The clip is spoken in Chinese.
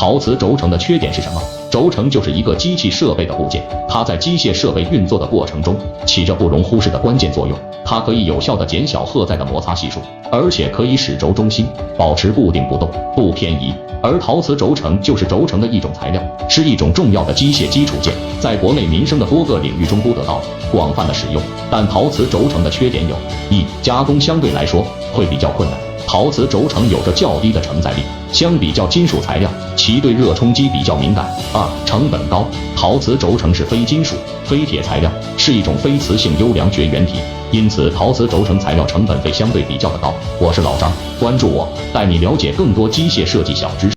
陶瓷轴承的缺点是什么？轴承就是一个机器设备的部件，它在机械设备运作的过程中起着不容忽视的关键作用。它可以有效地减小荷载的摩擦系数，而且可以使轴中心保持固定不动、不偏移。而陶瓷轴承就是轴承的一种材料，是一种重要的机械基础件，在国内民生的多个领域中都得到广泛的使用。但陶瓷轴承的缺点有：一、加工相对来说会比较困难。陶瓷轴承有着较低的承载力，相比较金属材料，其对热冲击比较敏感。二、成本高。陶瓷轴承是非金属、非铁材料，是一种非磁性优良绝缘体，因此陶瓷轴承材料成本费相对比较的高。我是老张，关注我，带你了解更多机械设计小知识。